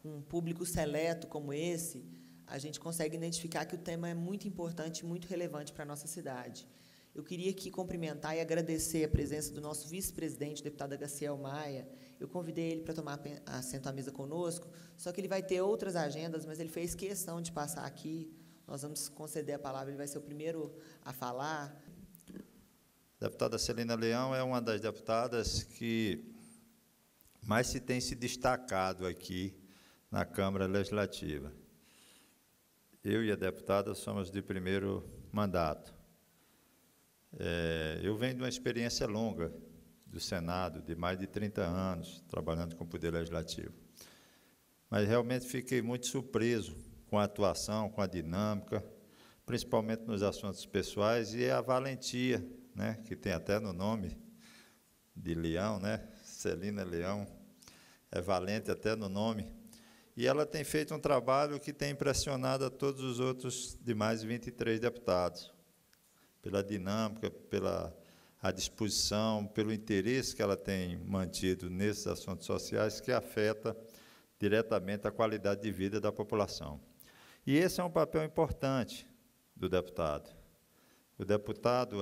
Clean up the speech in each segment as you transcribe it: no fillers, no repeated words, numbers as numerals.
Com um público seleto como esse, a gente consegue identificar que o tema é muito importante e muito relevante para a nossa cidade. Eu queria aqui cumprimentar e agradecer a presença do nosso vice-presidente, o deputado Agaciel Maia. Eu convidei ele para tomar assento à mesa conosco, só que ele vai ter outras agendas, mas ele fez questão de passar aqui. Nós vamos conceder a palavra, ele vai ser o primeiro a falar. A deputada Celina Leão é uma das deputadas que mais tem se destacado aqui na Câmara Legislativa. Eu e a deputada somos de primeiro mandato. Eu venho de uma experiência longa do Senado, de mais de 30 anos, trabalhando com o Poder Legislativo. Mas realmente fiquei muito surpreso com a atuação, com a dinâmica, principalmente nos assuntos pessoais, e a valentia, né, que tem até no nome de Leão, né, Celina Leão, é valente até no nome. E ela tem feito um trabalho que tem impressionado a todos os outros demais 23 deputados, pela dinâmica, pela a disposição, pelo interesse que ela tem mantido nesses assuntos sociais que afeta diretamente a qualidade de vida da população. E esse é um papel importante do deputado. O deputado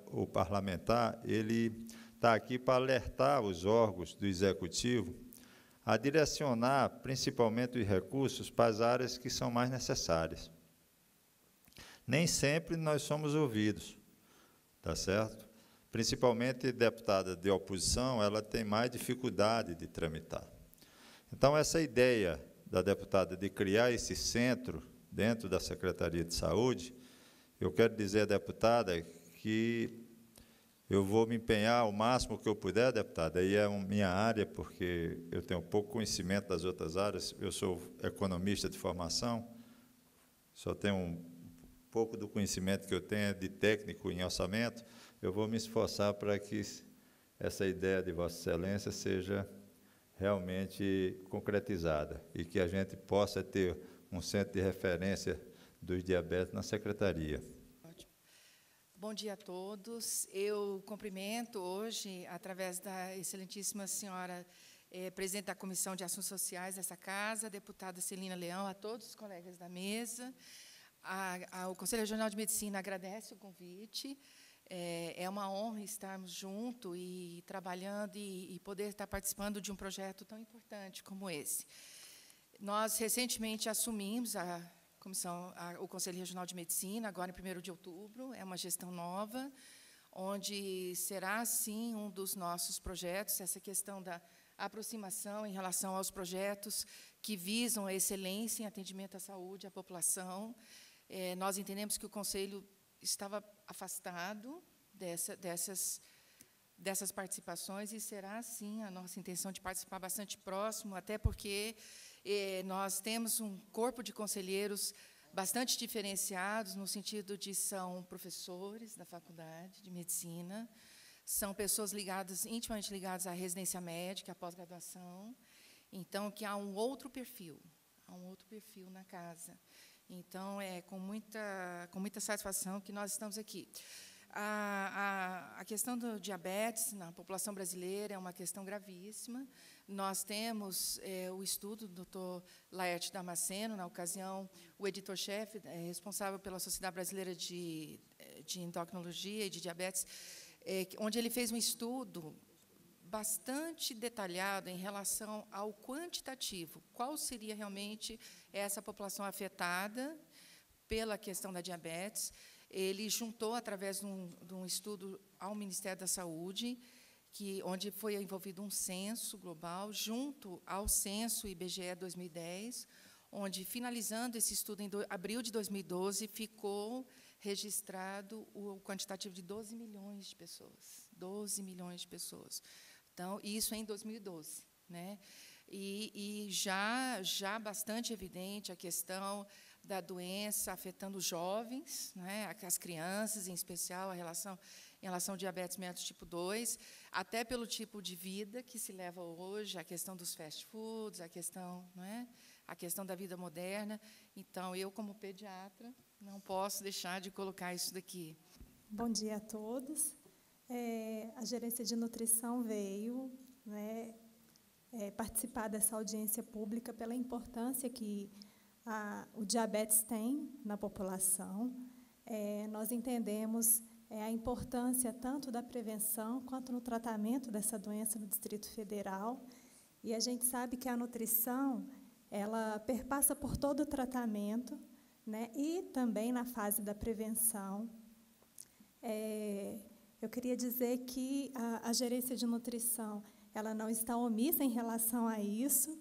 o parlamentar, ele está aqui para alertar os órgãos do Executivo a direcionar, principalmente, os recursos para as áreas que são mais necessárias. Nem sempre nós somos ouvidos, tá certo? Principalmente deputada de oposição, ela tem mais dificuldade de tramitar. Então, essa ideia da deputada de criar esse centro dentro da Secretaria de Saúde, eu quero dizer à deputada que eu vou me empenhar o máximo que eu puder, deputada, aí é minha área, porque eu tenho pouco conhecimento das outras áreas, eu sou economista de formação, só tenho um pouco do conhecimento que eu tenho de técnico em orçamento, eu vou me esforçar para que essa ideia de Vossa Excelência seja realmente concretizada e que a gente possa ter um centro de referência dos diabetes na Secretaria. Ótimo. Bom dia a todos. Eu cumprimento hoje, através da excelentíssima senhora presidente da Comissão de Assuntos Sociais dessa casa, a deputada Celina Leão, a todos os colegas da mesa. O Conselho Regional de Medicina agradece o convite. É uma honra estarmos juntos e trabalhando e poder estar participando de um projeto tão importante como esse. Nós, recentemente, assumimos o Conselho Regional de Medicina, agora em 1º de outubro, é uma gestão nova, onde será, sim, um dos nossos projetos, essa questão da aproximação em relação aos projetos que visam a excelência em atendimento à saúde à população. Nós entendemos que o Conselho estava afastado dessas participações, e será, sim, a nossa intenção de participar bastante próximo, até porque nós temos um corpo de conselheiros bastante diferenciados, no sentido de são professores da Faculdade de Medicina, são pessoas intimamente ligadas à residência médica, à pós-graduação, então, que há um outro perfil na casa. Então, é com muita satisfação que nós estamos aqui. A questão do diabetes na população brasileira é uma questão gravíssima. Nós temos o estudo do Dr. Laerte Damasceno, na ocasião, o editor-chefe, responsável pela Sociedade Brasileira de Endocrinologia e de Diabetes, onde ele fez um estudo bastante detalhado em relação ao quantitativo, qual seria realmente essa população afetada pela questão da diabetes. Ele juntou, através de um estudo ao Ministério da Saúde, onde foi envolvido um censo global, junto ao censo IBGE 2010, onde, finalizando esse estudo em abril de 2012, ficou registrado o quantitativo de 12 milhões de pessoas. 12 milhões de pessoas. Então, isso em 2012, né? E já bastante evidente a questão da doença afetando os jovens, né, as crianças, em especial, em relação ao diabetes mellitus tipo 2, até pelo tipo de vida que se leva hoje, a questão dos fast foods, a questão da vida moderna. Então, eu, como pediatra, Não posso deixar de colocar isso daqui. Bom dia a todos. A Gerência de Nutrição veio, né, participar dessa audiência pública pela importância que o diabetes tem na população. Nós entendemos a importância tanto da prevenção quanto no tratamento dessa doença no Distrito Federal. E a gente sabe que a nutrição, ela perpassa por todo o tratamento, né, e também na fase da prevenção. Eu queria dizer que a Gerência de Nutrição, ela não está omissa em relação a isso,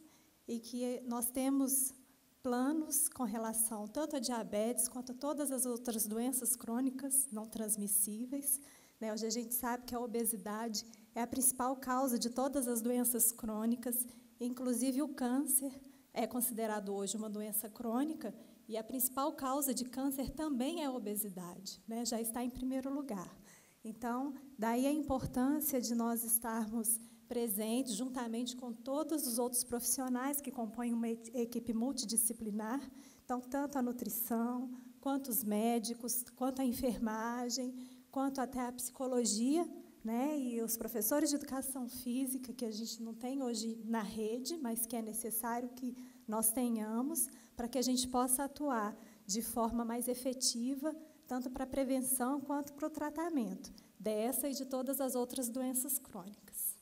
e que nós temos planos com relação tanto a diabetes quanto a todas as outras doenças crônicas não transmissíveis, né? Hoje a gente sabe que a obesidade é a principal causa de todas as doenças crônicas, inclusive o câncer é considerado hoje uma doença crônica, e a principal causa de câncer também é a obesidade, né? Já está em primeiro lugar. Então, daí a importância de nós estarmos presentes, juntamente com todos os outros profissionais que compõem uma equipe multidisciplinar, então, tanto a nutrição, quanto os médicos, quanto a enfermagem, quanto até a psicologia, né, e os professores de educação física, que a gente não tem hoje na rede, mas que é necessário que nós tenhamos, para que a gente possa atuar de forma mais efetiva, tanto para a prevenção quanto para o tratamento dessa e de todas as outras doenças crônicas.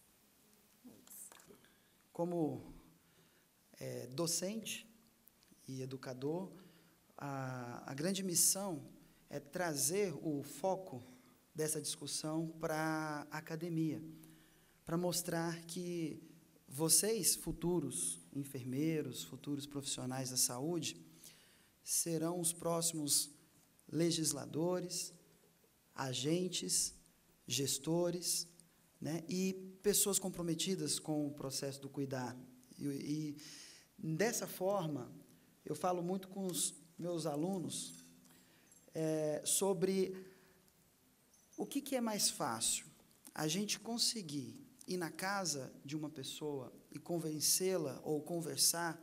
Como docente e educador, a grande missão é trazer o foco dessa discussão para a academia, para mostrar que vocês, futuros enfermeiros, futuros profissionais da saúde, serão os próximos legisladores, agentes, gestores, né, e pessoas comprometidas com o processo do cuidar. E dessa forma, eu falo muito com os meus alunos sobre o que é mais fácil, a gente conseguir ir na casa de uma pessoa e convencê-la, ou conversar,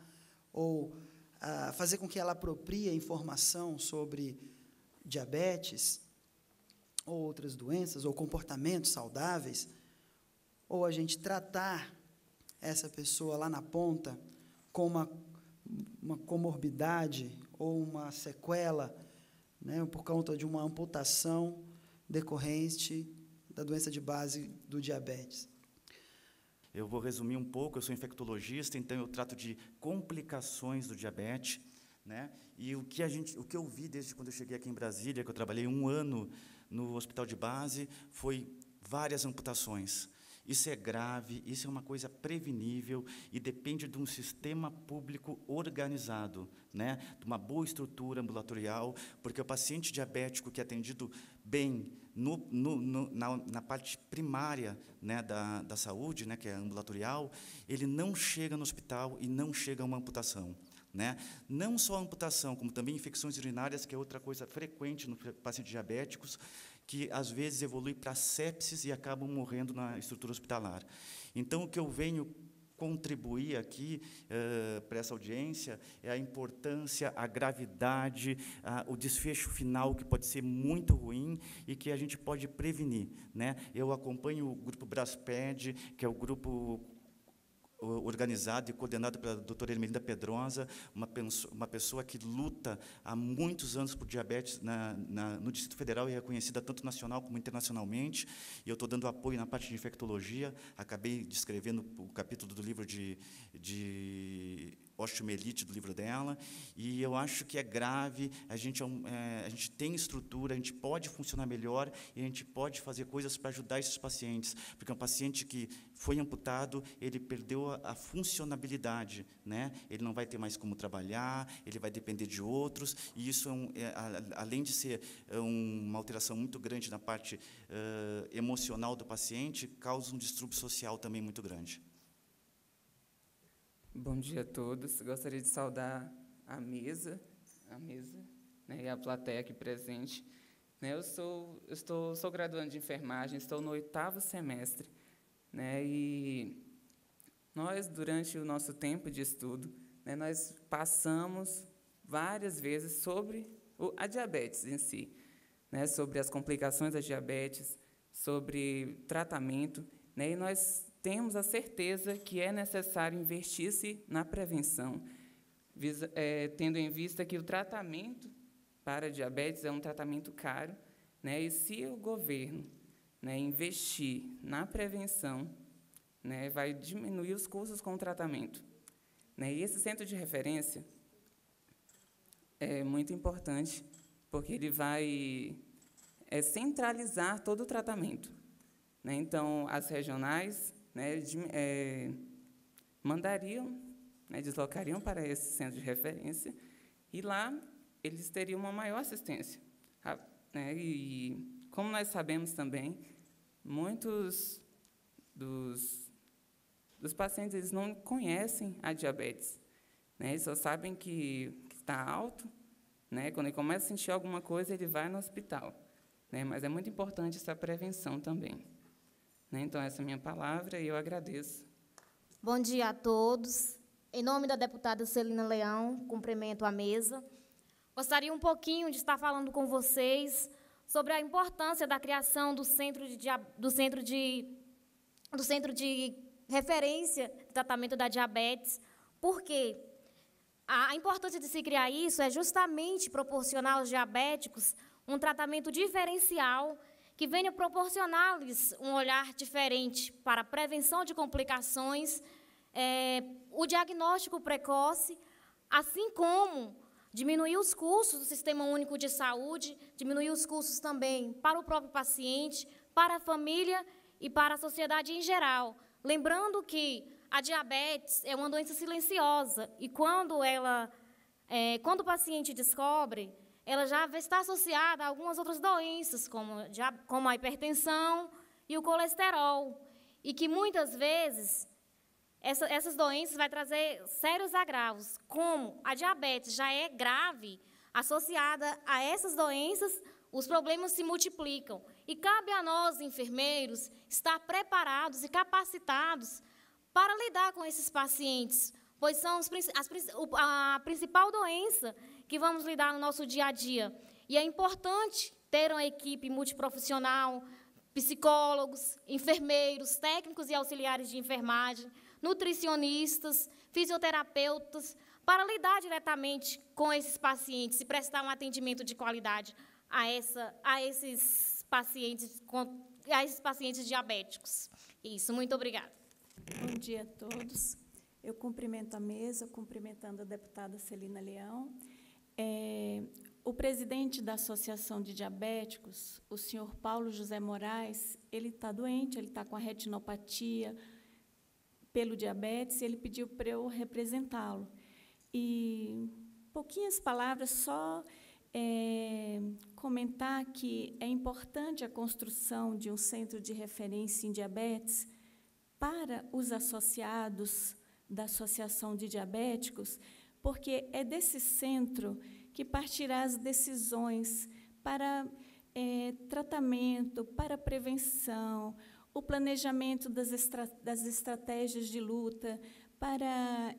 ou fazer com que ela aproprie a informação sobre diabetes, ou outras doenças, ou comportamentos saudáveis, ou a gente tratar essa pessoa lá na ponta com uma comorbidade ou uma sequela, né, por conta de uma amputação decorrente da doença de base do diabetes. Eu vou resumir um pouco, eu sou infectologista, então eu trato de complicações do diabetes, né? E o que eu vi desde quando eu cheguei aqui em Brasília, que eu trabalhei 1 ano no hospital de base, foi várias amputações. Isso é grave, isso é uma coisa prevenível e depende de um sistema público organizado, né? De uma boa estrutura ambulatorial, porque o paciente diabético que é atendido bem na parte primária, né, da saúde, né, que é ambulatorial, ele não chega no hospital e não chega a uma amputação. Né? Não só a amputação, como também infecções urinárias, que é outra coisa frequente nos pacientes diabéticos, que às vezes evolui para sepsis e acabam morrendo na estrutura hospitalar. Então, o que eu venho contribuir aqui para essa audiência é a importância, a gravidade, o desfecho final, que pode ser muito ruim e que a gente pode prevenir. Né? Eu acompanho o grupo Brasped, que é o grupo organizado e coordenado pela doutora Ermelinda Pedrosa, uma pessoa que luta há muitos anos por diabetes no Distrito Federal e é reconhecida tanto nacional como internacionalmente, e eu estou dando apoio na parte de infectologia, acabei descrevendo o capítulo do livro de osteomielite do livro dela, e eu acho que é grave, a gente tem estrutura, a gente pode funcionar melhor e a gente pode fazer coisas para ajudar esses pacientes, porque um paciente que foi amputado, ele perdeu a funcionabilidade, né? Ele não vai ter mais como trabalhar, ele vai depender de outros, e isso, além de ser uma alteração muito grande na parte emocional do paciente, causa um distúrbio social também muito grande. Bom dia a todos. Gostaria de saudar a mesa, né, e a plateia aqui presente. Né, eu sou graduando de enfermagem, estou no 8º semestre, né, e nós, durante o nosso tempo de estudo, né, nós passamos várias vezes sobre a diabetes em si, né, sobre as complicações da diabetes, sobre tratamento, né, e nós temos a certeza que é necessário investir-se na prevenção, tendo em vista que o tratamento para a diabetes é um tratamento caro, né, e se o governo, né, investir na prevenção, né, vai diminuir os custos com o tratamento. Né, e esse centro de referência é muito importante, porque ele vai centralizar todo o tratamento. Né, então, as regionais, né, mandariam, né, deslocariam para esse centro de referência, e lá eles teriam uma maior assistência. Né, e, como nós sabemos também, muitos dos pacientes eles não conhecem a diabetes. Né, eles só sabem que está alto, né, quando ele começa a sentir alguma coisa, ele vai no hospital. Né, mas é muito importante essa prevenção também. Né, então, essa é a minha palavra e eu agradeço. Bom dia a todos. Em nome da deputada Celina Leão, cumprimento a mesa. Gostaria um pouquinho de estar falando com vocês sobre a importância da criação do centro de referência de tratamento da diabetes. Por quê? A importância de se criar isso é justamente proporcionar aos diabéticos um tratamento diferencial que venha proporcionar-lhes um olhar diferente para a prevenção de complicações, o diagnóstico precoce, assim como diminuir os custos do Sistema Único de Saúde, diminuir os custos também para o próprio paciente, para a família e para a sociedade em geral. Lembrando que a diabetes é uma doença silenciosa e quando o paciente descobre, ela já está associada a algumas outras doenças, como a hipertensão e o colesterol, e que muitas vezes essas doenças vão trazer sérios agravos, como a diabetes já é grave, associada a essas doenças, os problemas se multiplicam. E cabe a nós, enfermeiros, estar preparados e capacitados para lidar com esses pacientes, pois são a principal doença que vamos lidar no nosso dia a dia. E é importante ter uma equipe multiprofissional, psicólogos, enfermeiros, técnicos e auxiliares de enfermagem, nutricionistas, fisioterapeutas, para lidar diretamente com esses pacientes e prestar um atendimento de qualidade a esses pacientes diabéticos. Isso, muito obrigada. Bom dia a todos. Eu cumprimento a mesa, cumprimentando a deputada Celina Leão. O presidente da Associação de Diabéticos, o senhor Paulo José Moraes, ele está doente, ele está com a retinopatia pelo diabetes, e ele pediu para eu representá-lo. E pouquinhas palavras, só comentar que é importante a construção de um centro de referência em diabetes para os associados da Associação de Diabéticos, porque é desse centro que partirá as decisões para tratamento, para prevenção, o planejamento das estratégias de luta, para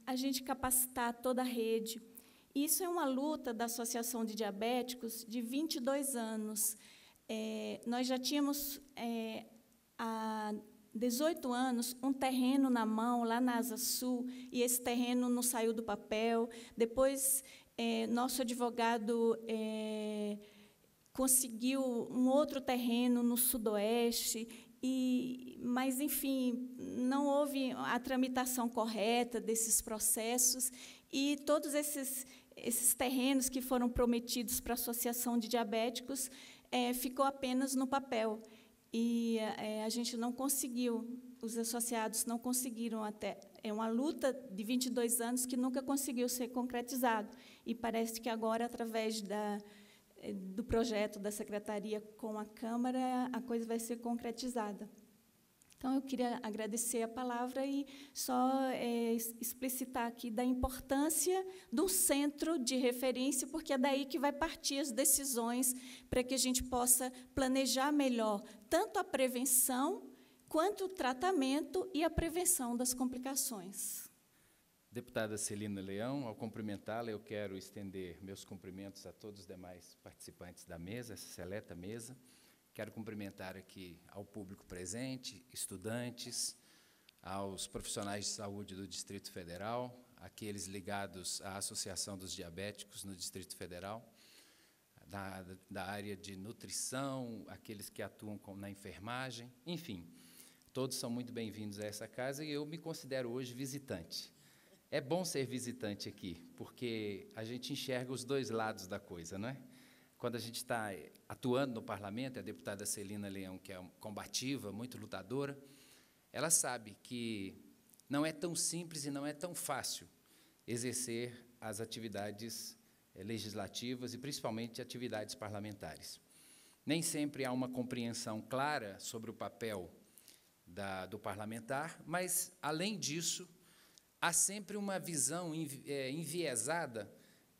a gente capacitar toda a rede. Isso é uma luta da Associação de Diabéticos de 22 anos. Nós já tínhamos, há 18 anos, um terreno na mão, lá na Asa Sul, e esse terreno não saiu do papel. Depois, nosso advogado conseguiu um outro terreno no Sudoeste, mas, enfim, não houve a tramitação correta desses processos, e todos esses terrenos que foram prometidos para a Associação de Diabéticos ficou apenas no papel. E a gente não conseguiu, os associados não conseguiram até. É uma luta de 22 anos que nunca conseguiu ser concretizado. E parece que agora, através do projeto da Secretaria com a Câmara, a coisa vai ser concretizada. Então, eu queria agradecer a palavra e só explicitar aqui da importância do centro de referência, porque é daí que vai partir as decisões para que a gente possa planejar melhor tanto a prevenção quanto o tratamento e a prevenção das complicações. Deputada Celina Leão, ao cumprimentá-la, eu quero estender meus cumprimentos a todos os demais participantes da mesa, essa seleta mesa. Quero cumprimentar aqui ao público presente, estudantes, aos profissionais de saúde do Distrito Federal, aqueles ligados à Associação dos Diabéticos no Distrito Federal, da área de nutrição, aqueles que atuam na enfermagem, enfim, todos são muito bem-vindos a essa casa e eu me considero hoje visitante. É bom ser visitante aqui, porque a gente enxerga os dois lados da coisa, não é? Quando a gente está atuando no parlamento, a deputada Celina Leão, que é combativa, muito lutadora, ela sabe que não é tão simples e não é tão fácil exercer as atividades legislativas e, principalmente, atividades parlamentares. Nem sempre há uma compreensão clara sobre o papel do parlamentar, mas, além disso, há sempre uma visão enviesada,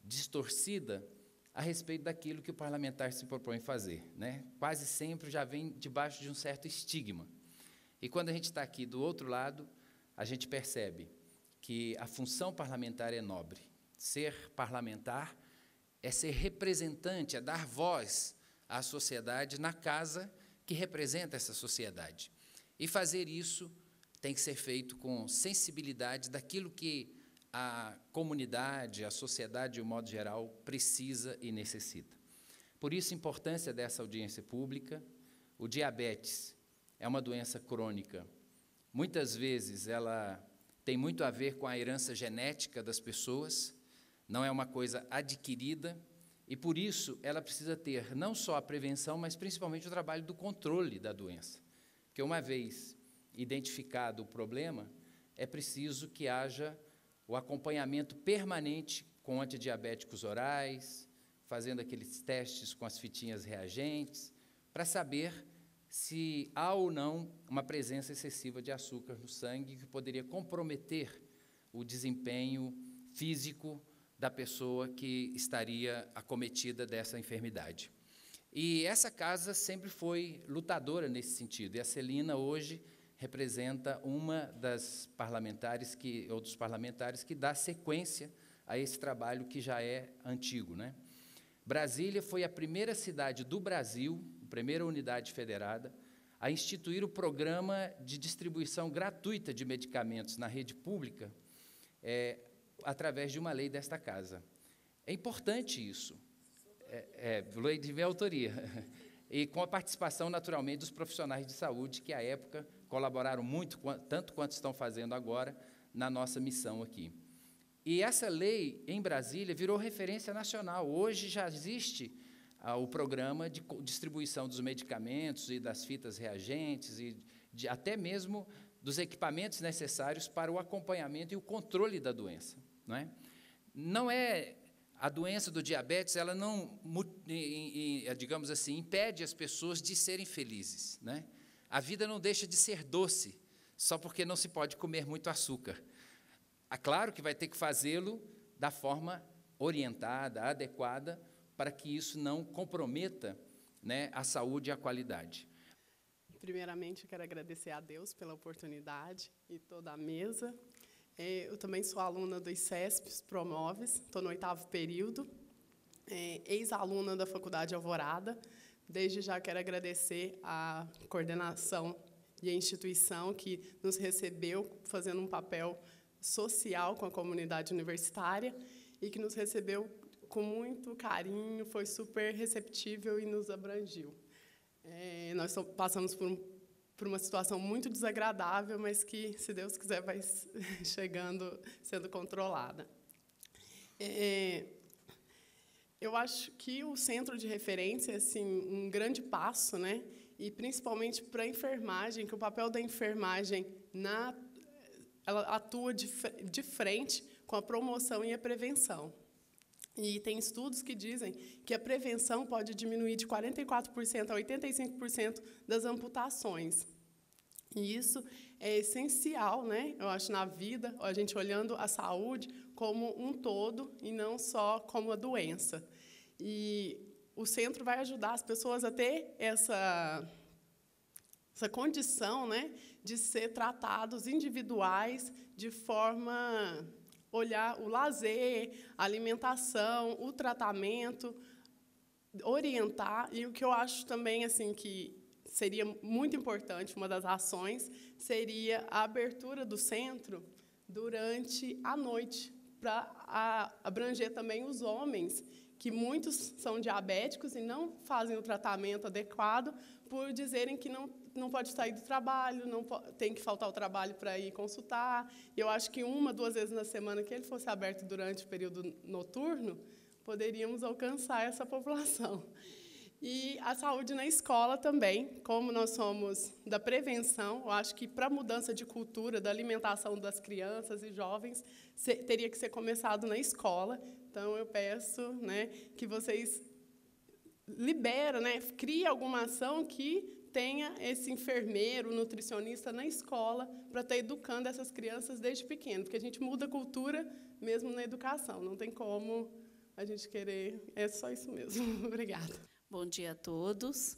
distorcida, a respeito daquilo que o parlamentar se propõe fazer, né? Quase sempre já vem debaixo de um certo estigma. E quando a gente está aqui do outro lado, a gente percebe que a função parlamentar é nobre. Ser parlamentar é ser representante, é dar voz à sociedade na casa que representa essa sociedade. E fazer isso tem que ser feito com sensibilidade daquilo que a comunidade, a sociedade, de um modo geral, precisa e necessita. Por isso, a importância dessa audiência pública. O diabetes é uma doença crônica. Muitas vezes, ela tem muito a ver com a herança genética das pessoas, não é uma coisa adquirida, e, por isso, ela precisa ter não só a prevenção, mas, principalmente, o trabalho do controle da doença. Porque, uma vez identificado o problema, é preciso que haja o acompanhamento permanente com antidiabéticos orais, fazendo aqueles testes com as fitinhas reagentes, para saber se há ou não uma presença excessiva de açúcar no sangue que poderia comprometer o desempenho físico da pessoa que estaria acometida dessa enfermidade. E essa casa sempre foi lutadora nesse sentido, e a Celina hoje representa uma das parlamentares ou dos parlamentares que dá sequência a esse trabalho que já é antigo, né? Brasília foi a primeira cidade do Brasil, a primeira unidade federada, a instituir o programa de distribuição gratuita de medicamentos na rede pública, através de uma lei desta casa. É importante isso, lei de minha autoria, e com a participação, naturalmente, dos profissionais de saúde, que, à época, colaboraram muito, tanto quanto estão fazendo agora, na nossa missão aqui. E essa lei, em Brasília, virou referência nacional. Hoje já existe o programa de distribuição dos medicamentos e das fitas reagentes, e até mesmo dos equipamentos necessários para o acompanhamento e o controle da doença. Não é a doença do diabetes, ela não, digamos assim, impede as pessoas de serem felizes, né? A vida não deixa de ser doce, só porque não se pode comer muito açúcar. É claro que vai ter que fazê-lo da forma orientada, adequada, para que isso não comprometa, né, a saúde e a qualidade. Primeiramente, eu quero agradecer a Deus pela oportunidade e toda a mesa. Eu também sou aluna do ICESP Promoves, estou no 8º período, ex-aluna da Faculdade Alvorada. Desde já quero agradecer à coordenação e à instituição que nos recebeu fazendo um papel social com a comunidade universitária e que nos recebeu com muito carinho, foi super receptível e nos abrangiu. Nós passamos por uma situação muito desagradável, mas que, se Deus quiser, vai chegando, sendo controlada. Eu acho que o centro de referência é assim, um grande passo, né? E principalmente para a enfermagem, que o papel da enfermagem ela atua de frente com a promoção e a prevenção. E tem estudos que dizem que a prevenção pode diminuir de 44% a 85% das amputações. E isso é essencial, né? Eu acho, na vida, a gente olhando a saúde como um todo e não só como a doença. E o centro vai ajudar as pessoas a ter essa condição, né, de ser tratados individuais de forma olhar o lazer, a alimentação, o tratamento, orientar. E o que eu acho também assim que seria muito importante, uma das ações, seria a abertura do centro durante a noite, para abranger também os homens, que muitos são diabéticos e não fazem o tratamento adequado por dizerem que não pode sair do trabalho, tem que faltar o trabalho para ir consultar. Eu acho que 1, 2 vezes na semana que ele fosse aberto durante o período noturno, poderíamos alcançar essa população. E a saúde na escola também, como nós somos da prevenção, eu acho que para a mudança de cultura, da alimentação das crianças e jovens, teria que ser começado na escola. Então, eu peço, né, que vocês liberem, né, criem alguma ação que tenha esse enfermeiro, nutricionista na escola, para estar educando essas crianças desde pequeno, porque a gente muda a cultura mesmo na educação, não tem como a gente querer, é só isso mesmo. Obrigada. Bom dia a todos.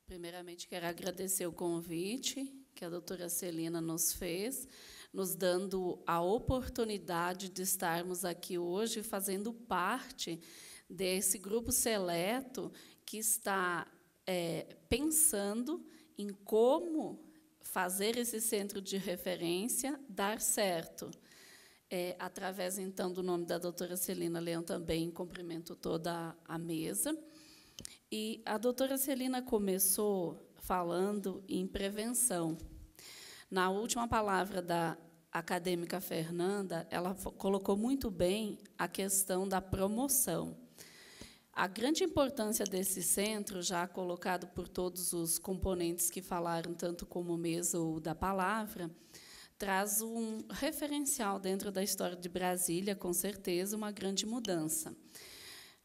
Primeiramente, quero agradecer o convite que a doutora Celina nos fez, nos dando a oportunidade de estarmos aqui hoje fazendo parte desse grupo seleto que está pensando em como fazer esse centro de referência dar certo. Através, então, do nome da doutora Celina Leão, também cumprimento toda a mesa. E a doutora Celina começou falando em prevenção. Na última palavra da acadêmica Fernanda, ela colocou muito bem a questão da promoção. A grande importância desse centro, já colocado por todos os componentes que falaram, tanto como mesa ou da palavra, traz um referencial dentro da história de Brasília, com certeza, uma grande mudança.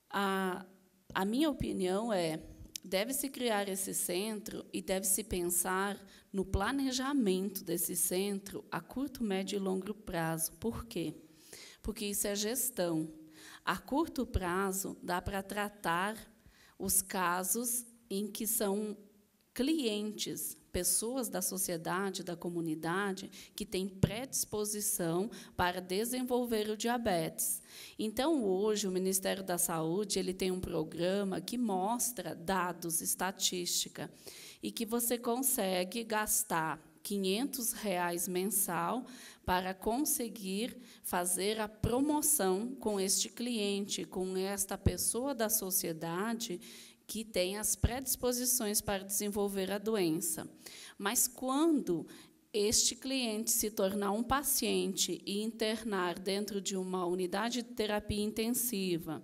A minha opinião deve-se criar esse centro e deve-se pensar no planejamento desse centro a curto, médio e longo prazo. Por quê? Porque isso é gestão. A curto prazo, dá para tratar os casos em que são clientes, pessoas da sociedade, da comunidade, que têm predisposição para desenvolver o diabetes. Então, hoje, o Ministério da Saúde ele tem um programa que mostra dados, estatística, e que você consegue gastar R$500 mensal para conseguir fazer a promoção com este cliente, com esta pessoa da sociedade que tem as predisposições para desenvolver a doença. Mas, quando este cliente se tornar um paciente e internar dentro de uma unidade de terapia intensiva,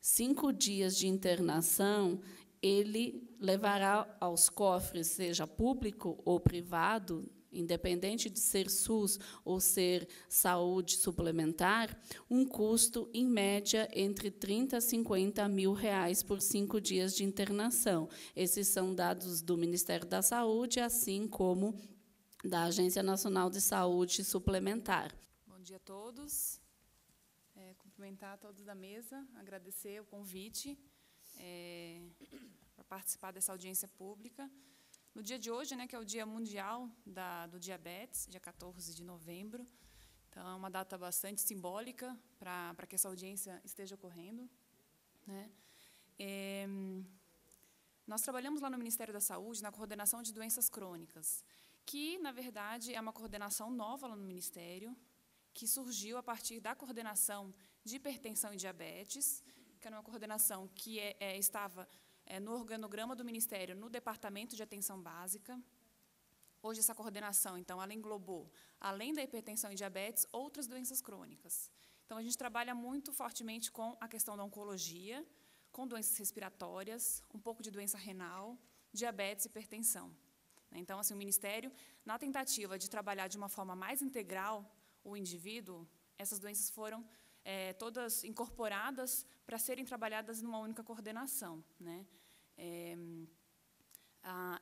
5 dias de internação, ele levará aos cofres, seja público ou privado, independente de ser SUS ou ser saúde suplementar, um custo, em média, entre R$30 a R$50 mil por 5 dias de internação. Esses são dados do Ministério da Saúde, assim como da Agência Nacional de Saúde Suplementar. Bom dia a todos. Cumprimentar a todos da mesa, agradecer o convite para participar dessa audiência pública. No dia de hoje, né, que é o Dia Mundial do Diabetes, dia 14 de novembro, então é uma data bastante simbólica para que essa audiência esteja ocorrendo, né? Nós trabalhamos lá no Ministério da Saúde na coordenação de doenças crônicas, que, na verdade, é uma coordenação nova lá no Ministério, que surgiu a partir da coordenação de hipertensão e diabetes, que era uma coordenação que estava no organograma do Ministério, no Departamento de Atenção Básica. Hoje, essa coordenação, então, ela englobou, além da hipertensão e diabetes, outras doenças crônicas. Então, a gente trabalha muito fortemente com a questão da oncologia, com doenças respiratórias, um pouco de doença renal, diabetes e hipertensão. Então, assim, o Ministério, na tentativa de trabalhar de uma forma mais integral o indivíduo, essas doenças foram todas incorporadas para serem trabalhadas numa única coordenação, né?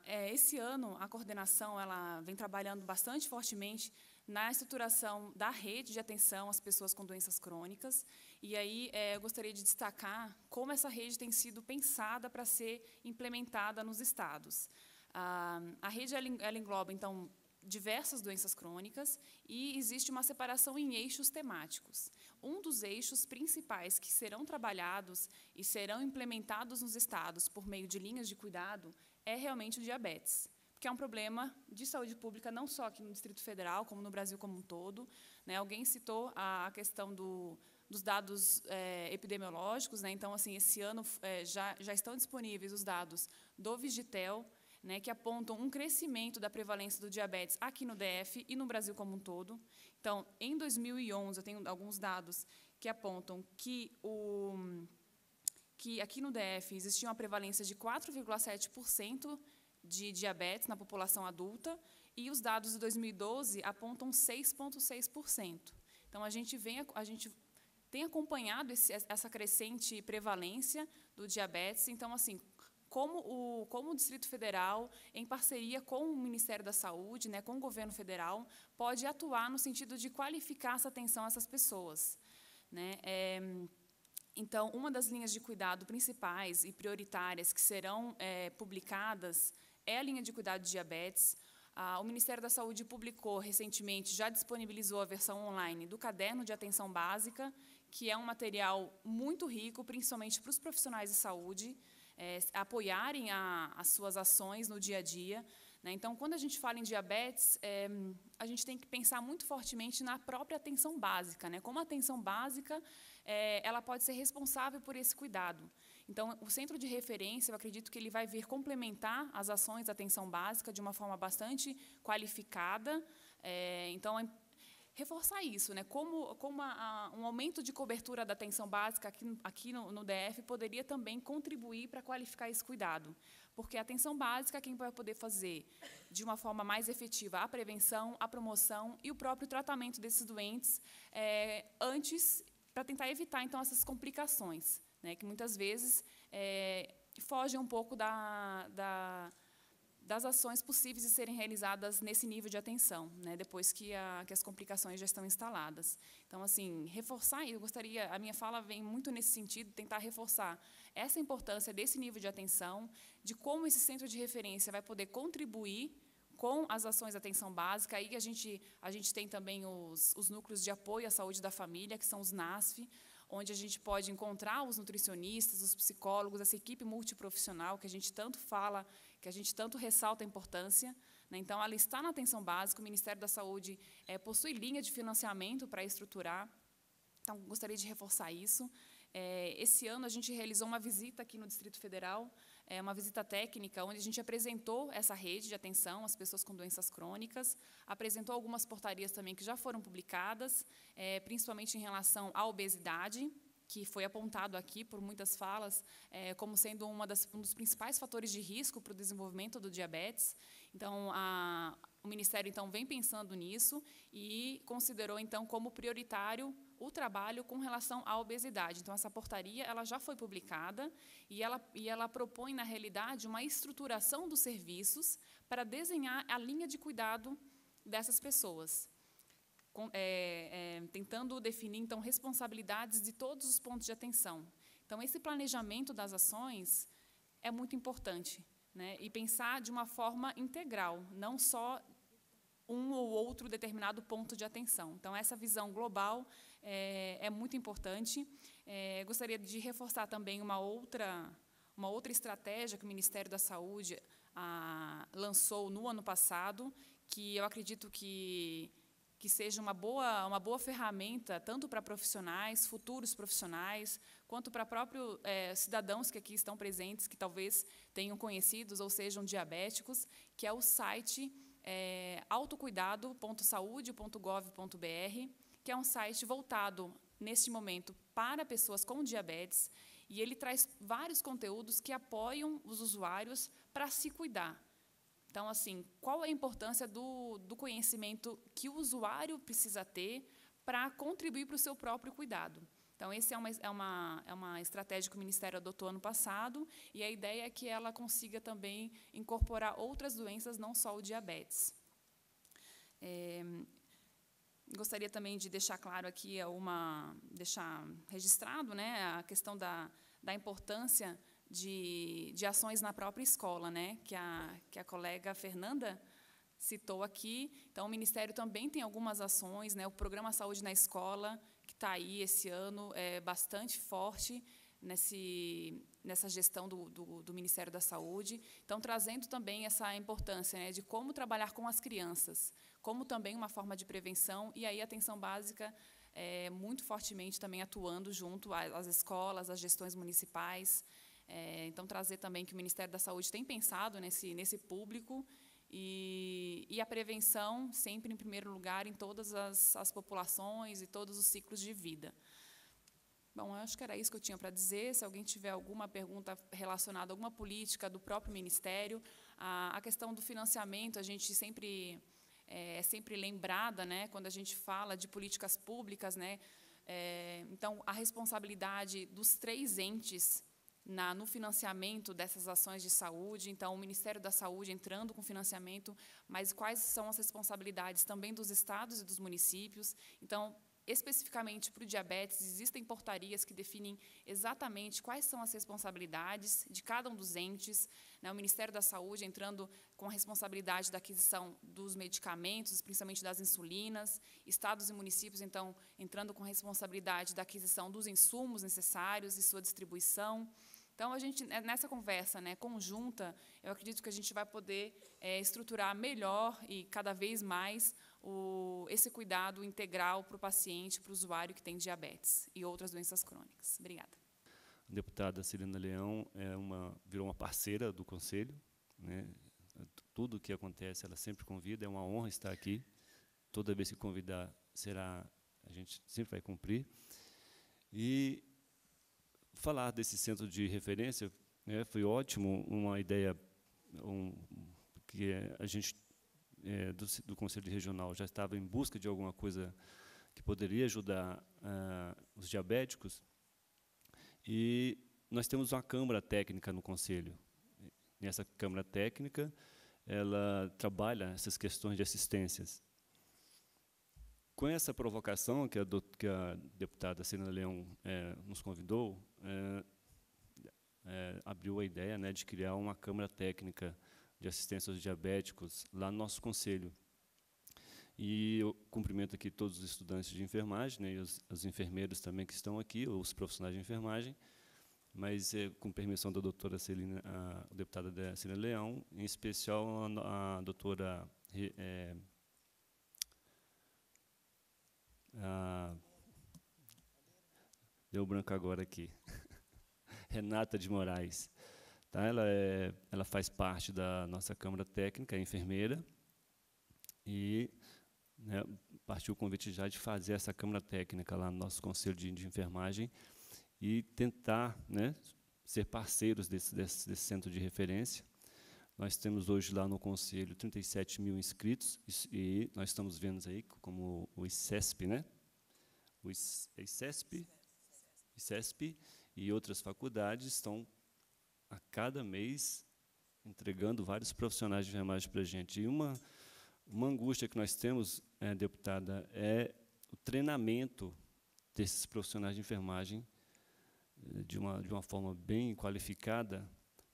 Esse ano, a coordenação ela vem trabalhando bastante fortemente na estruturação da rede de atenção às pessoas com doenças crônicas. E aí eu gostaria de destacar como essa rede tem sido pensada para ser implementada nos estados. A rede ela engloba, então, diversas doenças crônicas e existe uma separação em eixos temáticos. Um dos eixos principais que serão trabalhados e serão implementados nos estados por meio de linhas de cuidado é realmente o diabetes, que é um problema de saúde pública não só aqui no Distrito Federal, como no Brasil como um todo, né? Alguém citou a questão dos dados epidemiológicos, né? Então, assim, esse ano já estão disponíveis os dados do Vigitel, né, que apontam um crescimento da prevalência do diabetes aqui no DF e no Brasil como um todo. Então, em 2011, eu tenho alguns dados que apontam que aqui no DF existia uma prevalência de 4,7% de diabetes na população adulta, e os dados de 2012 apontam 6,6%. Então, a gente tem acompanhado essa crescente prevalência do diabetes. Então, assim, como o Distrito Federal, em parceria com o Ministério da Saúde, né, com o governo federal, pode atuar no sentido de qualificar essa atenção a essas pessoas, né? Então, uma das linhas de cuidado principais e prioritárias que serão publicadas é a linha de cuidado de diabetes. O Ministério da Saúde publicou recentemente, já disponibilizou a versão online do Caderno de Atenção Básica, que é um material muito rico, principalmente para os profissionais de saúde, apoiarem as suas ações no dia a dia, né? Então, quando a gente fala em diabetes, a gente tem que pensar muito fortemente na própria atenção básica, né? Como a atenção básica ela pode ser responsável por esse cuidado. Então, o centro de referência, eu acredito que ele vai vir complementar as ações da atenção básica de uma forma bastante qualificada. Então, reforçar isso, né? Como um aumento de cobertura da atenção básica aqui no DF poderia também contribuir para qualificar esse cuidado. Porque a atenção básica, quem vai poder fazer de uma forma mais efetiva a prevenção, a promoção e o próprio tratamento desses doentes antes, para tentar evitar, então, essas complicações, né, que muitas vezes fogem um pouco das ações possíveis de serem realizadas nesse nível de atenção, né, depois que as complicações já estão instaladas. Então, assim, reforçar, a minha fala vem muito nesse sentido, tentar reforçar essa importância desse nível de atenção, de como esse centro de referência vai poder contribuir com as ações de atenção básica. Aí a gente tem também os núcleos de apoio à saúde da família, que são os NASF, onde a gente pode encontrar os nutricionistas, os psicólogos, essa equipe multiprofissional que a gente tanto fala, que a gente tanto ressalta a importância, né? Então, ela está na atenção básica, o Ministério da Saúde possui linha de financiamento para estruturar. Então, gostaria de reforçar isso. Esse ano, a gente realizou uma visita aqui no Distrito Federal, uma visita técnica, onde a gente apresentou essa rede de atenção às pessoas com doenças crônicas, apresentou algumas portarias também que já foram publicadas, principalmente em relação à obesidade, que foi apontado aqui por muitas falas como sendo um dos principais fatores de risco para o desenvolvimento do diabetes. Então, o Ministério então vem pensando nisso e considerou então como prioritário o trabalho com relação à obesidade. Então, essa portaria ela já foi publicada e ela propõe, na realidade, uma estruturação dos serviços para desenhar a linha de cuidado dessas pessoas, tentando definir, então, responsabilidades de todos os pontos de atenção. Então, esse planejamento das ações é muito importante, né? E pensar de uma forma integral, não só um ou outro determinado ponto de atenção. Então, essa visão global é muito importante. Gostaria de reforçar também uma outra estratégia que o Ministério da Saúde lançou no ano passado, que eu acredito que seja uma boa ferramenta, tanto para profissionais, futuros profissionais, quanto para próprios cidadãos que aqui estão presentes, que talvez tenham conhecidos ou sejam diabéticos, que é o site autocuidado.saude.gov.br, que é um site voltado, neste momento, para pessoas com diabetes, e ele traz vários conteúdos que apoiam os usuários para se cuidar. Então, assim, qual é a importância do conhecimento que o usuário precisa ter para contribuir para o seu próprio cuidado? Então, essa é uma estratégia que o Ministério adotou ano passado, e a ideia é que ela consiga também incorporar outras doenças, não só o diabetes. Gostaria também de deixar claro aqui, deixar registrado, né, a questão da importância de ações na própria escola, né, que a colega Fernanda citou aqui. Então, o Ministério também tem algumas ações, né? O Programa Saúde na Escola, que está aí esse ano, é bastante forte nessa gestão do Ministério da Saúde. Então, trazendo também essa importância, né, de como trabalhar com as crianças, como também uma forma de prevenção, e aí a atenção básica muito fortemente também atuando junto às escolas, às gestões municipais. Então, trazer também que o Ministério da Saúde tem pensado nesse público, e a prevenção sempre em primeiro lugar em todas as populações e todos os ciclos de vida. Bom, acho que era isso que eu tinha para dizer. Se alguém tiver alguma pergunta relacionada a alguma política do próprio Ministério, a questão do financiamento, a gente sempre é sempre lembrada, né, quando a gente fala de políticas públicas, né? Então, a responsabilidade dos 3 entes no financiamento dessas ações de saúde. Então, o Ministério da Saúde entrando com financiamento, mas quais são as responsabilidades também dos estados e dos municípios. Então, especificamente para o diabetes, existem portarias que definem exatamente quais são as responsabilidades de cada um dos entes, né? O Ministério da Saúde entrando com a responsabilidade da aquisição dos medicamentos, principalmente das insulinas, estados e municípios, então, entrando com a responsabilidade da aquisição dos insumos necessários e sua distribuição. Então, a gente, nessa conversa, né, conjunta, eu acredito que a gente vai poder estruturar melhor e cada vez mais esse cuidado integral para o paciente, para o usuário que tem diabetes e outras doenças crônicas. Obrigada. A deputada Celina Leão virou uma parceira do Conselho, né? Tudo o que acontece, ela sempre convida, é uma honra estar aqui. Toda vez que convidar, a gente sempre vai cumprir. E falar desse centro de referência, né, foi ótimo, uma ideia que a gente do Conselho Regional já estava em busca de alguma coisa que poderia ajudar os diabéticos, e nós temos uma câmara técnica no Conselho. Nessa câmara técnica, ela trabalha essas questões de assistências. Com essa provocação que a deputada Celina Leão nos convidou, abriu a ideia, né, de criar uma câmara técnica de assistência aos diabéticos lá no nosso conselho. E eu cumprimento aqui todos os estudantes de enfermagem, né, e os enfermeiros também que estão aqui, os profissionais de enfermagem, mas com permissão da doutora Celina, a deputada Celina Leão, em especial a doutora deu branco agora aqui, Renata de Moraes. Tá? Ela faz parte da nossa Câmara Técnica, é enfermeira, e, né, partiu o convite já de fazer essa Câmara Técnica lá no nosso Conselho de Enfermagem e tentar, né, ser parceiros desse centro de referência. Nós temos hoje lá no Conselho 37 mil inscritos, e nós estamos vendo aí como o ICESP, né? O ICESP e outras faculdades estão a cada mês entregando vários profissionais de enfermagem para a gente. E uma angústia que nós temos, deputada, é o treinamento desses profissionais de enfermagem de uma forma bem qualificada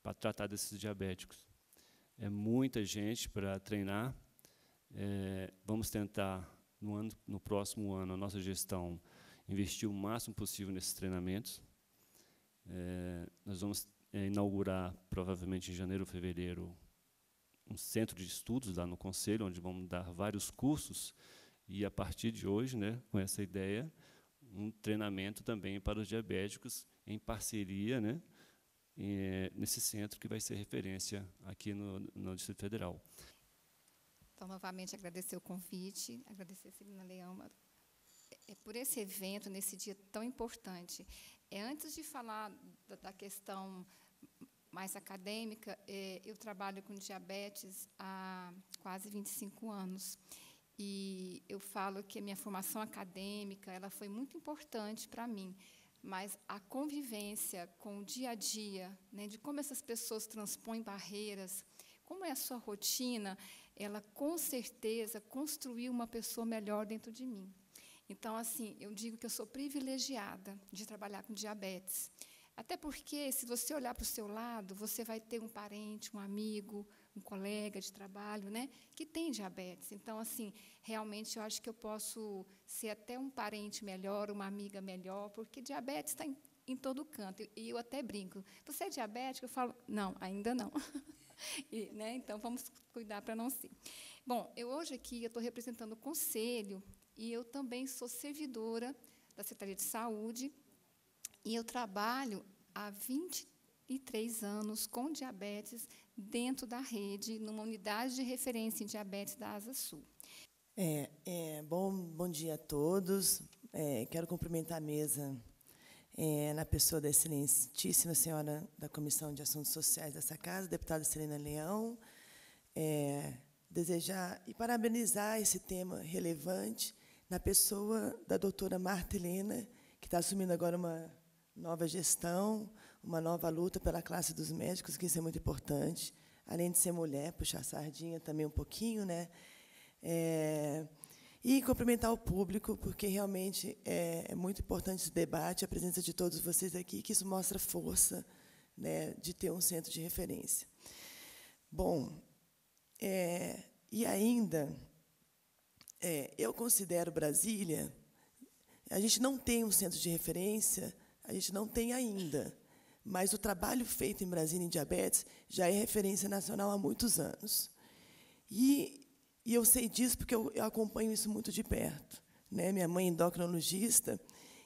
para tratar desses diabéticos. É muita gente para treinar. Vamos tentar, no próximo ano, a nossa gestão investir o máximo possível nesses treinamentos. Nós vamos inaugurar, provavelmente em janeiro ou fevereiro, um centro de estudos lá no Conselho, onde vamos dar vários cursos, e, a partir de hoje, né, com essa ideia, um treinamento também para os diabéticos, em parceria, né, nesse centro que vai ser referência aqui no Distrito Federal. Então, novamente, agradecer o convite, agradecer a Celina Leão por esse evento, nesse dia tão importante. Antes de falar da questão mais acadêmica, eu trabalho com diabetes há quase 25 anos. E eu falo que a minha formação acadêmica ela foi muito importante para mim, mas a convivência com o dia a dia, né, de como essas pessoas transpõem barreiras, como é a sua rotina, ela, com certeza, construiu uma pessoa melhor dentro de mim. Então, assim, eu digo que eu sou privilegiada de trabalhar com diabetes. Até porque, se você olhar para o seu lado, você vai ter um parente, um amigo, um colega de trabalho, né, que tem diabetes. Então, assim, realmente, eu acho que eu posso ser até um parente melhor, uma amiga melhor, porque diabetes está em todo canto. E eu até brinco. Você é diabético? Eu falo, não, ainda não. Né, então, vamos cuidar para não ser. Bom, hoje aqui eu estou representando o Conselho e eu também sou servidora da Secretaria de Saúde e eu trabalho há 23 anos com diabetes dentro da rede, numa unidade de referência em diabetes da Asa Sul. Bom dia a todos. Quero cumprimentar a mesa na pessoa da excelentíssima senhora da Comissão de Assuntos Sociais dessa casa, deputada Celina Leão, desejar e parabenizar esse tema relevante na pessoa da doutora Marta Helena, que está assumindo agora uma nova gestão, uma nova luta pela classe dos médicos, que isso é muito importante, além de ser mulher, puxar a sardinha também um pouquinho, né? E cumprimentar o público, porque realmente é muito importante esse debate, a presença de todos vocês aqui, que isso mostra força, né, de ter um centro de referência. Bom, e ainda, eu considero Brasília, a gente não tem um centro de referência, a gente não tem ainda, mas o trabalho feito em Brasília em diabetes já é referência nacional há muitos anos. E eu sei disso porque eu acompanho isso muito de perto, né? Minha mãe é endocrinologista,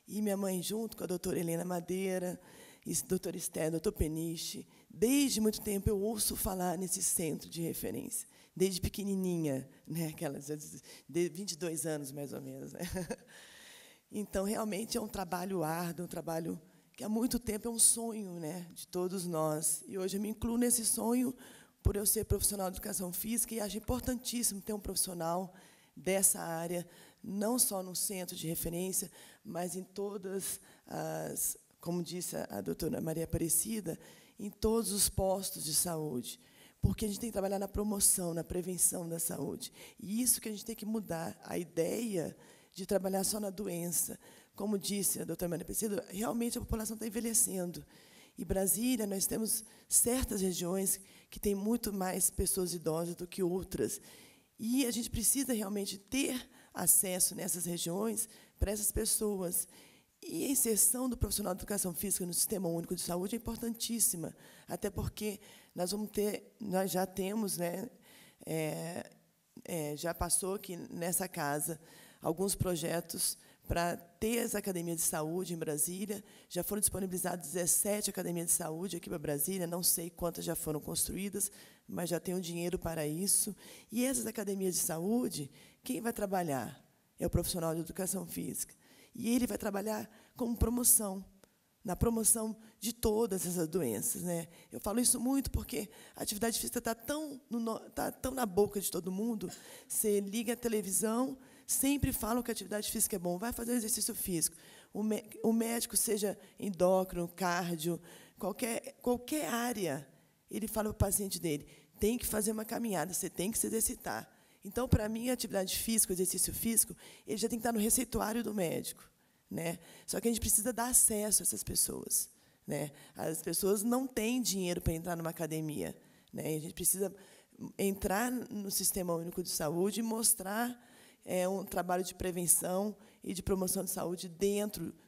e minha mãe, junto com a doutora Helena Madeira, e o doutor Esther, doutor Peniche, desde muito tempo eu ouço falar nesse centro de referência, desde pequenininha, né? Aquelas de 22 anos, mais ou menos. Né? Então, realmente, é um trabalho árduo, um trabalho que há muito tempo é um sonho, né, de todos nós. E hoje eu me incluo nesse sonho por eu ser profissional de educação física e acho importantíssimo ter um profissional dessa área, não só no centro de referência, mas em todas as, como disse a doutora Maria Aparecida, em todos os postos de saúde, porque a gente tem que trabalhar na promoção, na prevenção da saúde. E isso que a gente tem que mudar, a ideia de trabalhar só na doença. Como disse a doutora Maria Aparecida, realmente a população está envelhecendo. E Brasília, nós temos certas regiões que têm muito mais pessoas idosas do que outras. E a gente precisa realmente ter acesso nessas regiões para essas pessoas. E a inserção do profissional de educação física no Sistema Único de Saúde é importantíssima, até porque nós já temos, né, já passou aqui nessa casa alguns projetos para ter as academias de saúde em Brasília. Já foram disponibilizadas 17 academias de saúde aqui para Brasília, não sei quantas já foram construídas, mas já tem o dinheiro para isso. E essas academias de saúde, quem vai trabalhar? É o profissional de educação física. E ele vai trabalhar como promoção, na promoção de todas essas doenças. Né? Eu falo isso muito porque a atividade física está tão na boca de todo mundo. Você liga a televisão, sempre falam que a atividade física é bom, vai fazer um exercício físico. O médico, seja endócrino, cardio, qualquer área, ele fala para o paciente dele, tem que fazer uma caminhada, você tem que se exercitar. Então, para mim, a atividade física, o exercício físico, ele já tem que estar no receituário do médico. Né? Só que a gente precisa dar acesso a essas pessoas. Né? As pessoas não têm dinheiro para entrar numa academia. Né? A gente precisa entrar no Sistema Único de Saúde e mostrar um trabalho de prevenção e de promoção de saúde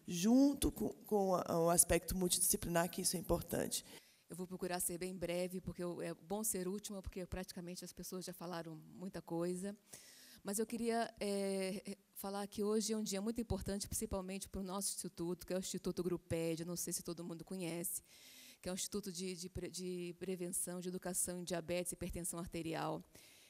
junto com o aspecto multidisciplinar, que isso é importante. Eu vou procurar ser bem breve, porque é bom ser última, porque praticamente as pessoas já falaram muita coisa. Mas eu queria falar que hoje é um dia muito importante, principalmente para o nosso instituto, que é o Instituto Gruped, não sei se todo mundo conhece, que é um instituto de prevenção, de educação em diabetes e hipertensão arterial,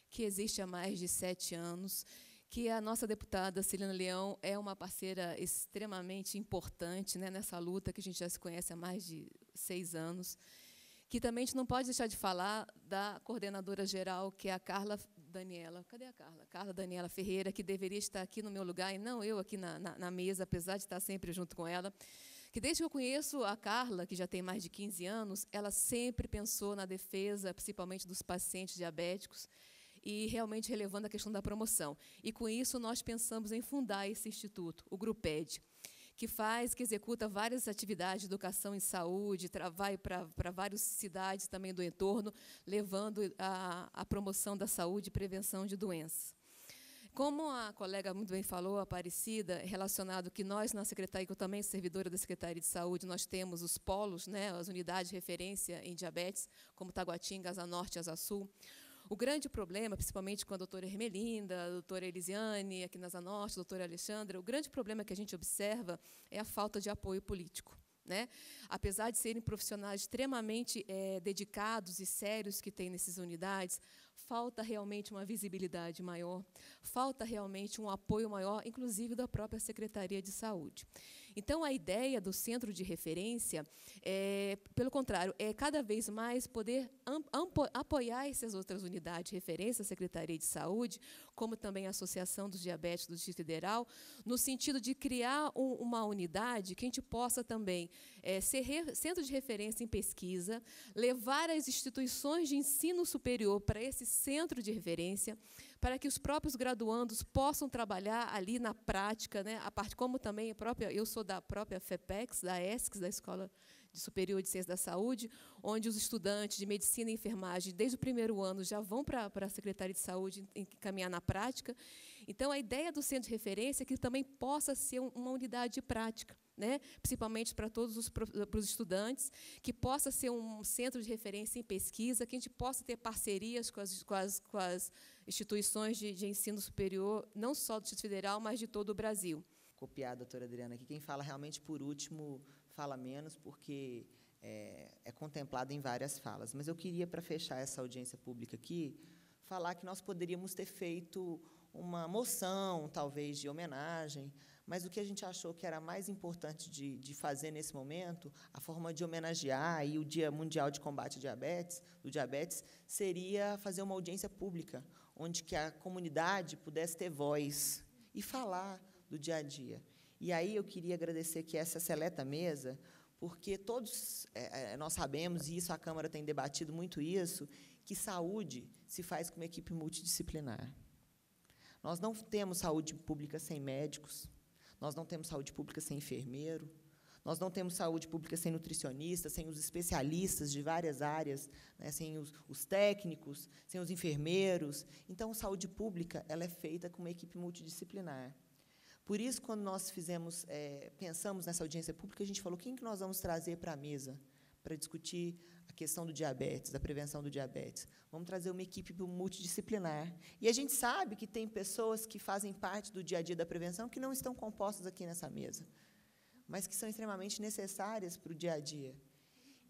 que existe há mais de 7 anos, que a nossa deputada Celina Leão é uma parceira extremamente importante, né, nessa luta que a gente já se conhece há mais de 6 anos, que também a gente não pode deixar de falar da coordenadora geral, que é a Carla Daniela. Cadê a Carla? Carla Daniela Ferreira, que deveria estar aqui no meu lugar, e não eu aqui na mesa, apesar de estar sempre junto com ela, que desde que eu conheço a Carla, que já tem mais de 15 anos, ela sempre pensou na defesa, principalmente dos pacientes diabéticos, e realmente relevando a questão da promoção. E, com isso, nós pensamos em fundar esse instituto, o Gruped, que executa várias atividades de educação em saúde, vai para várias cidades também do entorno, levando a promoção da saúde e prevenção de doenças. Como a colega muito bem falou, a Aparecida, relacionado que nós, na Secretaria, que eu também sou servidora da Secretaria de Saúde, nós temos os polos, né, as unidades de referência em diabetes, como Taguatinga, Asa Norte e Asa Sul. O grande problema, principalmente com a doutora Hermelinda, a doutora Elisiane, aqui na Asa Norte, a doutora Alexandra, o grande problema que a gente observa é a falta de apoio político. Né? Apesar de serem profissionais extremamente dedicados e sérios que tem nessas unidades, falta realmente uma visibilidade maior, falta realmente um apoio maior, inclusive da própria Secretaria de Saúde. Então, a ideia do centro de referência, pelo contrário, é cada vez mais poder apoiar essas outras unidades de referência, a Secretaria de Saúde, como também a Associação dos Diabéticos do Distrito Federal, no sentido de criar uma unidade que a gente possa também ser centro de referência em pesquisa, levar as instituições de ensino superior para esse centro de referência, para que os próprios graduandos possam trabalhar ali na prática, né, a parte como também eu sou da própria FEPEX, da ESCS, da Escola Superior de Ciência da Saúde, onde os estudantes de medicina e enfermagem, desde o primeiro ano, já vão para a Secretaria de Saúde encaminhar na prática. Então, a ideia do centro de referência é que também possa ser uma unidade de prática, né? Principalmente para todos os estudantes, que possa ser um centro de referência em pesquisa, que a gente possa ter parcerias com as instituições de ensino superior, não só do Distrito Federal, mas de todo o Brasil. Copiar a doutora Adriana aqui, quem fala realmente por último fala menos, porque é contemplado em várias falas. Mas eu queria, para fechar essa audiência pública aqui, falar que nós poderíamos ter feito uma moção, talvez, de homenagem, mas o que a gente achou que era mais importante de fazer nesse momento, a forma de homenagear e o Dia Mundial de Combate do Diabetes, seria fazer uma audiência pública, onde que a comunidade pudesse ter voz e falar do dia a dia. E aí eu queria agradecer aqui essa seleta mesa, porque todos nós sabemos, e isso a Câmara tem debatido muito isso, que saúde se faz com uma equipe multidisciplinar. Nós não temos saúde pública sem médicos, nós não temos saúde pública sem enfermeiro, nós não temos saúde pública sem nutricionista, sem os especialistas de várias áreas, né, sem os técnicos, sem os enfermeiros. Então, saúde pública ela é feita com uma equipe multidisciplinar. Por isso, quando nós pensamos nessa audiência pública, a gente falou quem que nós vamos trazer para a mesa para discutir a questão do diabetes, da prevenção do diabetes. Vamos trazer uma equipe multidisciplinar. E a gente sabe que tem pessoas que fazem parte do dia a dia da prevenção que não estão compostas aqui nessa mesa, mas que são extremamente necessárias para o dia a dia.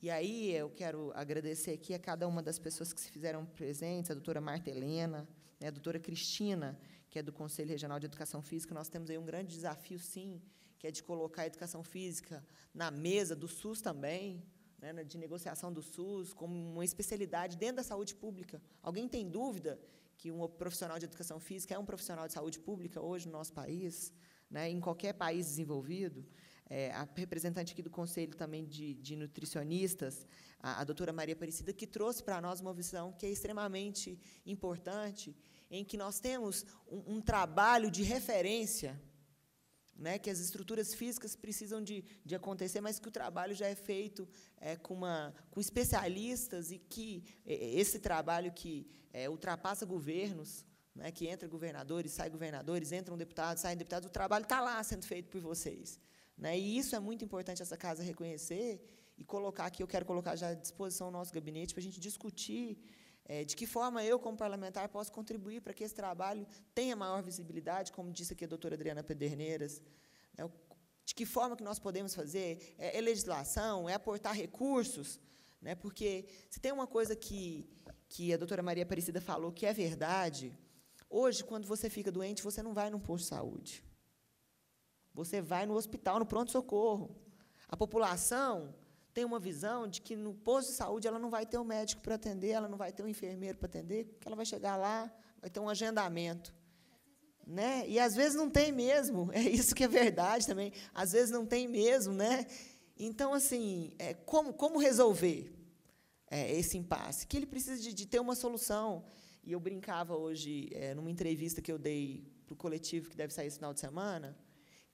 E aí eu quero agradecer aqui a cada uma das pessoas que se fizeram presentes, a doutora Marta Helena, né, a doutora Cristina, que é do Conselho Regional de Educação Física. Nós temos aí um grande desafio, sim, que é de colocar a educação física na mesa do SUS também, né, de negociação do SUS, como uma especialidade dentro da saúde pública. Alguém tem dúvida que um profissional de educação física é um profissional de saúde pública hoje no nosso país, né, em qualquer país desenvolvido? A representante aqui do Conselho também de nutricionistas, a doutora Maria Aparecida, que trouxe para nós uma visão que é extremamente importante, em que nós temos um trabalho de referência, né, que as estruturas físicas precisam de acontecer, mas que o trabalho já é feito com especialistas e que esse trabalho que ultrapassa governos, né, que entra governadores, sai governadores, entram deputados, saem deputados, o trabalho está lá sendo feito por vocês. Né, e isso é muito importante essa casa reconhecer e colocar aqui, eu quero colocar já à disposição o nosso gabinete para a gente discutir de que forma eu, como parlamentar, posso contribuir para que esse trabalho tenha maior visibilidade, como disse aqui a doutora Adriana Pederneiras, né, de que forma que nós podemos fazer, é legislação, é aportar recursos, né, porque se tem uma coisa que a doutora Maria Aparecida falou que é verdade, hoje, quando você fica doente, você não vai num posto de saúde. Você vai no hospital, no pronto-socorro. A população tem uma visão de que no posto de saúde ela não vai ter um médico para atender, ela não vai ter um enfermeiro para atender, porque ela vai chegar lá, vai ter um agendamento. Né? E, às vezes, não tem mesmo. É isso que é verdade também. Às vezes, não tem mesmo. Né? Então, assim, como resolver esse impasse? Que ele precisa de ter uma solução. E eu brincava hoje, numa entrevista que eu dei para o coletivo, que deve sair esse final de semana,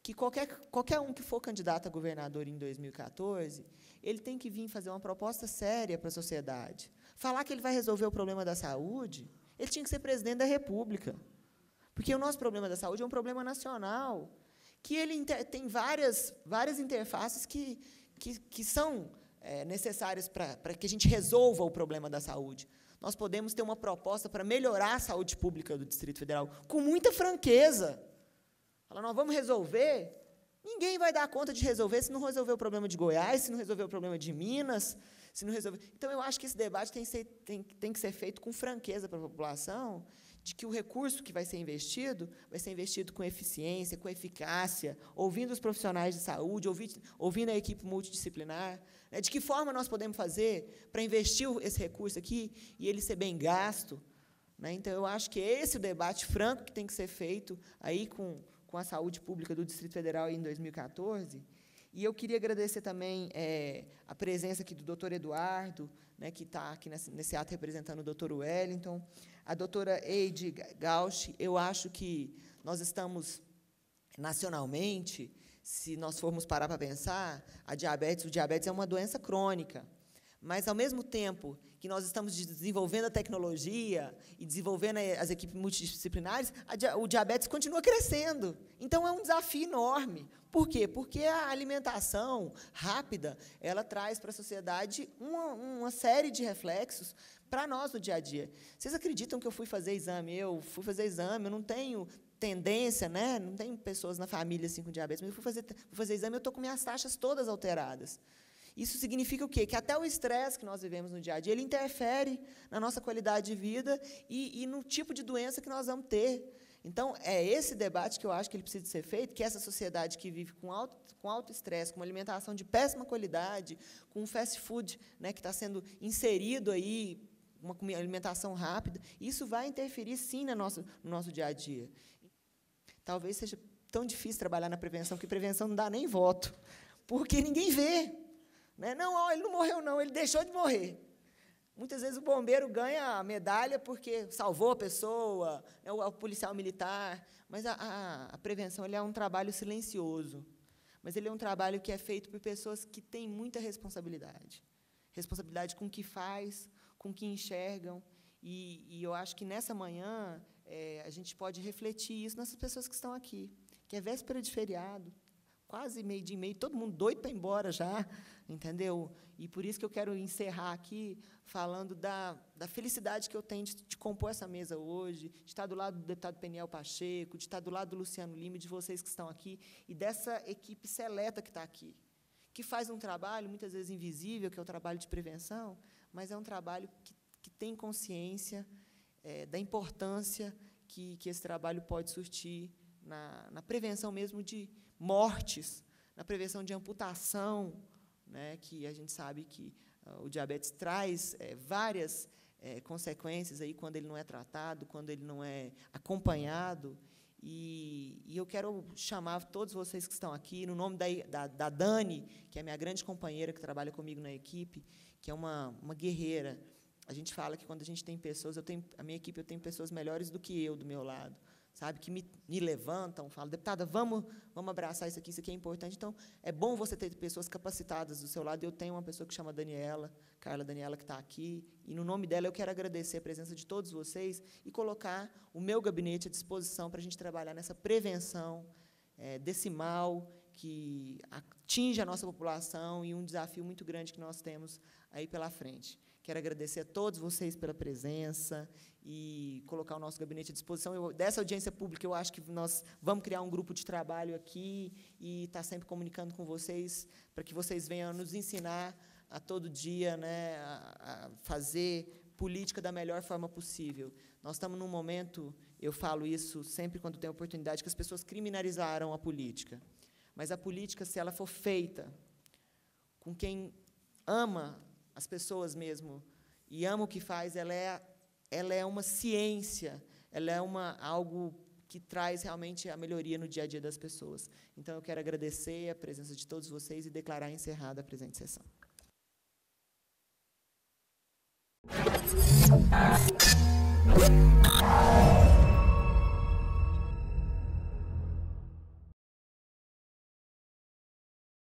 que qualquer um que for candidato a governador em 2014, ele tem que vir fazer uma proposta séria para a sociedade. Falar que ele vai resolver o problema da saúde, ele tinha que ser presidente da República. Porque o nosso problema da saúde é um problema nacional, que ele tem várias interfaces que são necessárias para que a gente resolva o problema da saúde. Nós podemos ter uma proposta para melhorar a saúde pública do Distrito Federal, com muita franqueza. Falar, nós vamos resolver, ninguém vai dar conta de resolver se não resolver o problema de Goiás, se não resolver o problema de Minas, se não resolver... Então, eu acho que esse debate tem que ser feito com franqueza para a população, de que o recurso que vai ser investido com eficiência, com eficácia, ouvindo os profissionais de saúde, ouvindo a equipe multidisciplinar, né, de que forma nós podemos fazer para investir esse recurso aqui e ele ser bem gasto. Né? Então, eu acho que esse é o debate franco que tem que ser feito aí com a saúde pública do Distrito Federal em 2014. E eu queria agradecer também a presença aqui do doutor Eduardo, né, que está aqui nesse ato representando o doutor Wellington, a doutora Eide Gauch. Eu acho que nós estamos, nacionalmente, se nós formos parar para pensar, o diabetes é uma doença crônica. Mas, ao mesmo tempo que nós estamos desenvolvendo a tecnologia e desenvolvendo as equipes multidisciplinares, o diabetes continua crescendo. Então, é um desafio enorme. Por quê? Porque a alimentação rápida, ela traz para a sociedade uma série de reflexos para nós no dia a dia. Vocês acreditam que eu fui fazer exame? Eu não tenho tendência, né? Não tenho pessoas na família assim, com diabetes, mas eu fui fazer exame e eu estou com minhas taxas todas alteradas. Isso significa o quê? Que até o estresse que nós vivemos no dia a dia, ele interfere na nossa qualidade de vida e no tipo de doença que nós vamos ter. Então, é esse debate que eu acho que ele precisa ser feito, que essa sociedade que vive com alto estresse, com uma alimentação de péssima qualidade, com um fast food, né, que está sendo inserido aí, uma alimentação rápida, isso vai interferir, sim, no nosso dia a dia. Talvez seja tão difícil trabalhar na prevenção, que prevenção não dá nem voto, porque ninguém vê. Né? Não, ele não morreu, não, ele deixou de morrer. Muitas vezes o bombeiro ganha a medalha porque salvou a pessoa, né, o policial militar, mas a prevenção ele é um trabalho silencioso, mas ele é um trabalho que é feito por pessoas que têm muita responsabilidade. Responsabilidade com o que faz, com o que enxergam, e eu acho que, nessa manhã, a gente pode refletir isso nessas pessoas que estão aqui, que é véspera de feriado, quase meio-dia e meio, todo mundo doido para ir embora já, entendeu? E por isso que eu quero encerrar aqui falando da felicidade que eu tenho de compor essa mesa hoje, de estar do lado do deputado Peniel Pacheco, de estar do lado do Luciano Lima, de vocês que estão aqui, e dessa equipe seleta que está aqui, que faz um trabalho, muitas vezes invisível, que é o trabalho de prevenção, mas é um trabalho que tem consciência da importância que esse trabalho pode surtir na prevenção mesmo de mortes, na prevenção de amputação, né, que a gente sabe que o diabetes traz várias consequências aí quando ele não é tratado, quando ele não é acompanhado. E eu quero chamar todos vocês que estão aqui, no nome da Dani, que é a minha grande companheira, que trabalha comigo na equipe, que é uma guerreira. A gente fala que, quando a gente tem pessoas, a minha equipe, eu tenho pessoas melhores do que eu do meu lado, sabe, que me levantam, falam, deputada, vamos abraçar isso aqui é importante. Então, é bom você ter pessoas capacitadas do seu lado. Eu tenho uma pessoa que chama Carla Daniela, que está aqui, e, no nome dela, eu quero agradecer a presença de todos vocês e colocar o meu gabinete à disposição para a gente trabalhar nessa prevenção desse mal que atinge a nossa população, e um desafio muito grande que nós temos aí pela frente. Quero agradecer a todos vocês pela presença e colocar o nosso gabinete à disposição. Dessa audiência pública, eu acho que nós vamos criar um grupo de trabalho aqui e estar sempre comunicando com vocês, para que vocês venham nos ensinar a todo dia, né, a fazer política da melhor forma possível. Nós estamos num momento, eu falo isso sempre quando tenho oportunidade, que as pessoas criminalizaram a política. Mas a política, se ela for feita com quem ama as pessoas mesmo, e ama o que faz, ela é uma ciência, ela é algo que traz realmente a melhoria no dia a dia das pessoas. Então, eu quero agradecer a presença de todos vocês e declarar encerrada a presente sessão.